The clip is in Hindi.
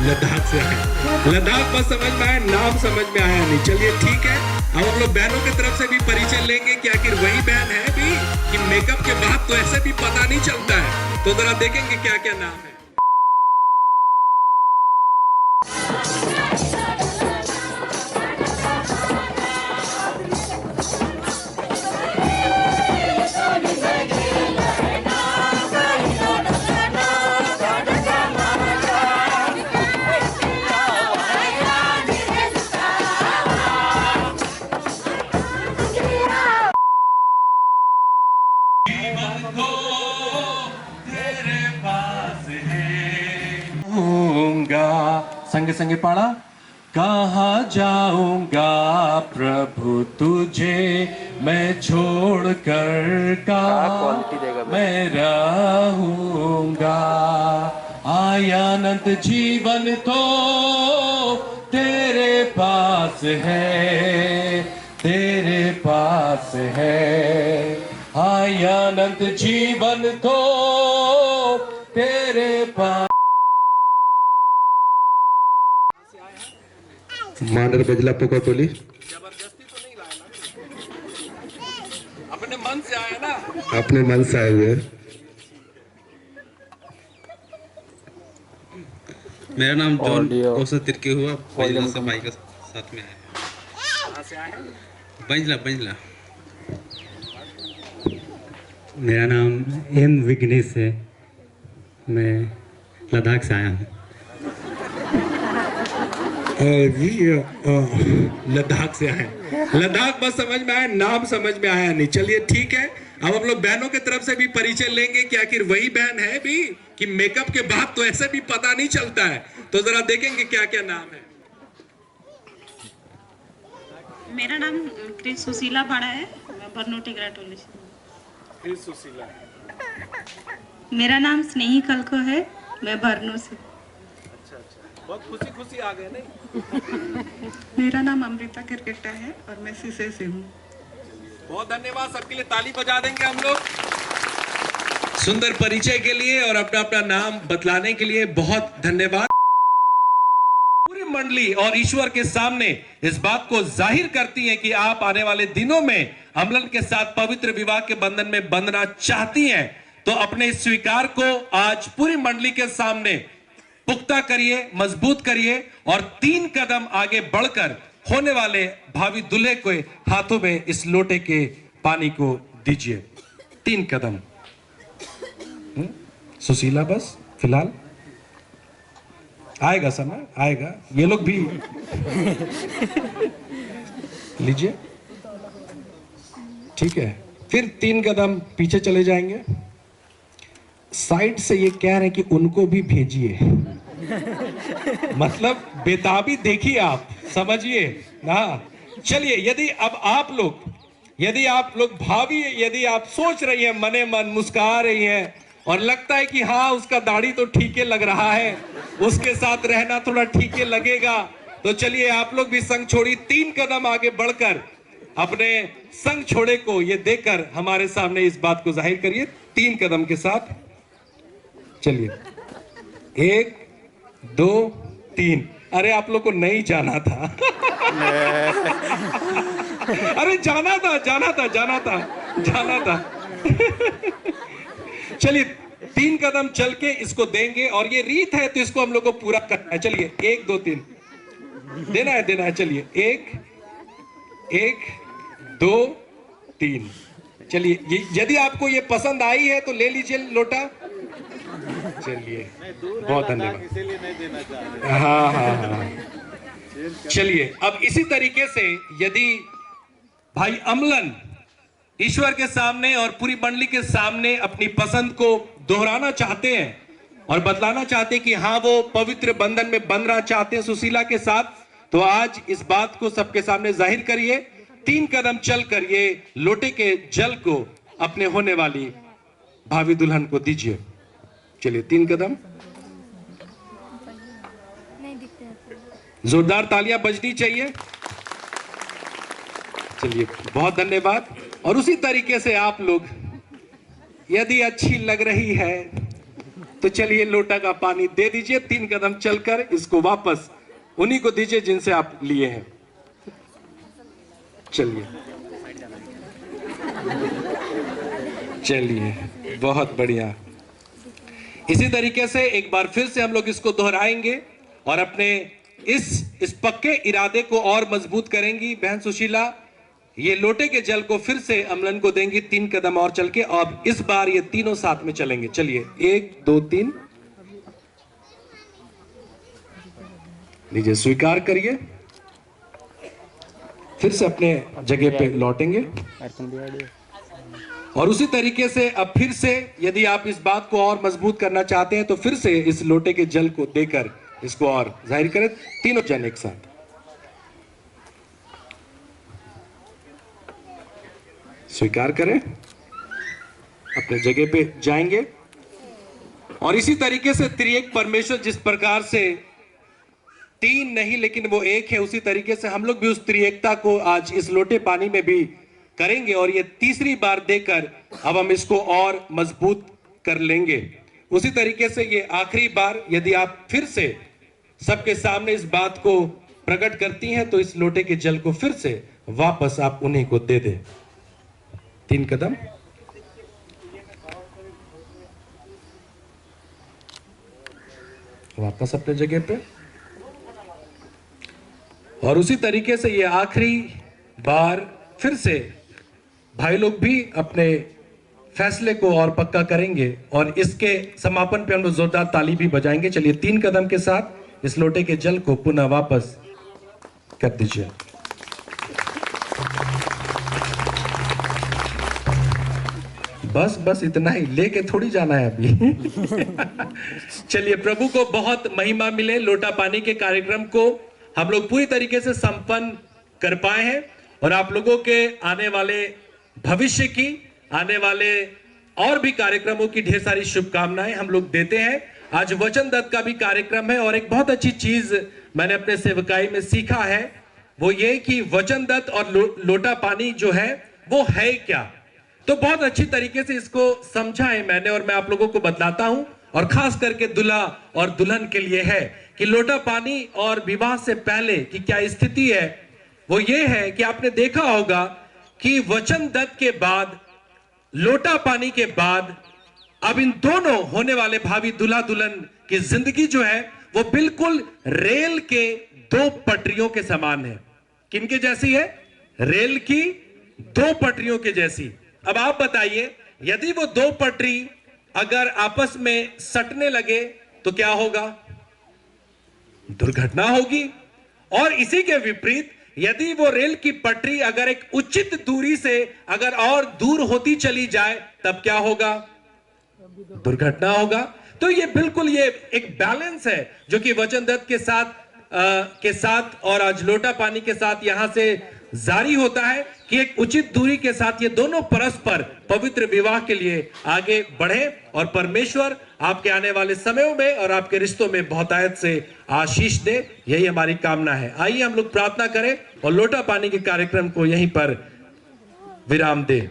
लद्दाख से आए। लद्दाख बस समझ में आया, नाम समझ में आया नहीं। चलिए ठीक है, अब हम लोग बहनों की तरफ से भी परिचय लेंगे कि आखिर वही बहन है भी कि मेकअप के बाद तो ऐसे भी पता नहीं चलता है। तो जरा देखेंगे क्या क्या नाम है। संगे संगे पढ़ा, कहाँ जाऊंगा प्रभु तुझे मैं छोड़ कर, का मैं रहूंगा। आनंद जीवन तो तेरे पास है, तेरे पास है। आनंद जीवन तो तेरे पास। मांडर बजला पोका टोली। जबरदस्ती तो नहीं लाया ना, अपने मन से आया ना, अपने मन से आए हुए। मेरा नाम जॉन औसत तिरके हुआ, बजला सफाई का साथ में है। कहाँ से आए हैं? बजला बजला। मेरा नाम एम विघ्नेश है, मैं लद्दाख से आया हूँ। लद्दाख से आए। लद्दाख बस समझ में आया, नाम समझ में आया नहीं। चलिए ठीक है, अब हम लोग बहनों की तरफ से भी परिचय लेंगे कि आखिर वही बहन है भी कि मेकअप के बाद तो ऐसे भी पता नहीं चलता है। तो जरा देखेंगे क्या क्या नाम है। मेरा नाम क्रिस सुशीला पाड़ा है, मैं बरनोटी ग्राटोली से। क्रिस सुशीला। मेरा नाम स्नेही कलको है, मैं बरनो से। बहुत खुशी खुशी आ गए नहीं? मेरा नाम अमृता किरकेटा है और मैं सीसे से हूँ। बहुत धन्यवाद, सबके लिए ताली बजा देंगे हम लोग सुंदर परिचय के लिए और अपना अपना नाम बतलाने के लिए। बहुत धन्यवाद। पूरी मंडली और ईश्वर के सामने इस बात को जाहिर करती है कि आप आने वाले दिनों में अमलन के साथ पवित्र विवाह के बंधन में बंधना चाहती हैं, तो अपने स्वीकार को आज पूरी मंडली के सामने पुख्ता करिए, मजबूत करिए और 3 कदम आगे बढ़कर होने वाले भावी दूल्हे के हाथों में इस लोटे के पानी को दीजिए। 3 कदम। सुशीला बस फिलहाल आएगा, समय आएगा, ये लोग भी लीजिए। ठीक है, फिर 3 कदम पीछे चले जाएंगे। साइड से ये कह रहे हैं कि उनको भी भेजिए। मतलब बेताबी देखिए, आप समझिए ना। चलिए, यदि आप लोग भावी, यदि आप सोच रही हैं, मने मन मुस्कुरा रही हैं और लगता है कि हाँ उसका दाढ़ी तो ठीक है लग रहा है, उसके साथ रहना थोड़ा ठीक है लगेगा, तो चलिए आप लोग भी संग छोड़ी 3 कदम आगे बढ़कर अपने संग छोड़े को ये देकर हमारे सामने इस बात को जाहिर करिए। 3 कदम के साथ चलिए। 1 2 3। अरे आप लोग को नहीं जाना था। अरे जाना था। चलिए 3 कदम चल के इसको देंगे और ये रीत है तो इसको हम लोग को पूरा करना है। चलिए 1 2 3 देना है। चलिए 1 2 3। चलिए, यदि आपको ये पसंद आई है तो ले लीजिए लोटा। चलिए, बहुत धन्यवाद। इसीलिए नहीं देना चाह रहे। हाँ। चलिए, अब इसी तरीके से यदि भाई अमलन ईश्वर के सामने और पूरी मंडली के सामने अपनी पसंद को दोहराना चाहते हैं और बतलाना चाहते हैं कि हाँ वो पवित्र बंधन में बंधना चाहते हैं सुशीला के साथ, तो आज इस बात को सबके सामने जाहिर करिए। 3 कदम चलकर ये लोटे के जल को अपने होने वाली भावी दुल्हन को दीजिए। चलिए 3 कदम। जोरदार तालियां बजनी चाहिए। चलिए, बहुत धन्यवाद। और उसी तरीके से आप लोग यदि अच्छी लग रही है तो चलिए लोटा का पानी दे दीजिए, 3 कदम चलकर इसको वापस उन्हीं को दीजिए जिनसे आप लिए हैं। चलिए चलिए, बहुत बढ़िया। इसी तरीके से एक बार फिर से हम लोग इसको दोहराएंगे और अपने इस पक्के इरादे को और मजबूत करेंगी। बहन सुशीला ये लोटे के जल को फिर से अमलन को देंगी 3 कदम और चल के, और इस बार ये तीनों साथ में चलेंगे। चलिए 1 2 3, लीजिए स्वीकार करिए, फिर से अपने जगह पे लौटेंगे। और उसी तरीके से अब फिर से यदि आप इस बात को और मजबूत करना चाहते हैं तो फिर से इस लोटे के जल को देकर इसको और जाहिर करें, तीनों जन एक साथ। स्वीकार करें, अपने जगह पे जाएंगे। और इसी तरीके से त्रिएक परमेश्वर जिस प्रकार से 3 नहीं लेकिन वो एक है, उसी तरीके से हम लोग भी उस त्रिएकता को आज इस लोटे पानी में भी करेंगे। और ये तीसरी बार देकर अब हम इसको और मजबूत कर लेंगे। उसी तरीके से ये आखिरी बार यदि आप फिर से सबके सामने इस बात को प्रकट करती हैं तो इस लोटे के जल को फिर से वापस आप उन्हीं को दे दें। 3 कदम, वापस अपने जगह पे। और उसी तरीके से ये आखिरी बार फिर से भाई लोग भी अपने फैसले को और पक्का करेंगे और इसके समापन पे हम लोग जोरदार ताली भी बजाएंगे। चलिए 3 कदम के साथ इस लोटे के जल को पुनः वापस कर दीजिए। बस बस इतना ही, लेके थोड़ी जाना है अभी। चलिए प्रभु को बहुत महिमा मिले। लोटा पानी के कार्यक्रम को हम लोग पूरी तरीके से संपन्न कर पाए हैं और आप लोगों के आने वाले भविष्य की, आने वाले और भी कार्यक्रमों की ढेर सारी शुभकामनाएं हम लोग देते हैं। आज वचन दत्त का भी कार्यक्रम है और एक बहुत अच्छी चीज मैंने अपने सेवकाई में सीखा है, वो ये कि वचन दत्त और लोटा पानी जो है वो है क्या। तो बहुत अच्छी तरीके से इसको समझा है मैंने और मैं आप लोगों को बतलाता हूं। और खास करके दूल्हा और दुल्हन के लिए है कि लोटा पानी और विवाह से पहले की क्या स्थिति है। वो ये है कि आपने देखा होगा कि वचन दत्त के बाद, लोटा पानी के बाद अब इन दोनों होने वाले भावी दूल्हा दुल्हन की जिंदगी जो है वो बिल्कुल रेल के 2 पटरियों के समान है। किनके जैसी है? रेल की 2 पटरियों के जैसी। अब आप बताइए, यदि वो 2 पटरी अगर आपस में सटने लगे तो क्या होगा? दुर्घटना होगी। और इसी के विपरीत यदि वो रेल की पटरी अगर एक उचित दूरी से अगर और दूर होती चली जाए तब क्या होगा? दुर्घटना होगा। तो ये बिल्कुल ये एक बैलेंस है जो कि वचन दत्त के साथ और आज लोटा पानी के साथ यहां से जारी होता है कि एक उचित दूरी के साथ ये दोनों परस्पर पवित्र विवाह के लिए आगे बढ़े और परमेश्वर आपके आने वाले समयों में और आपके रिश्तों में बहुतायत से आशीष दे, यही हमारी कामना है। आइए हम लोग प्रार्थना करें और लोटा पानी के कार्यक्रम को यहीं पर विराम दें।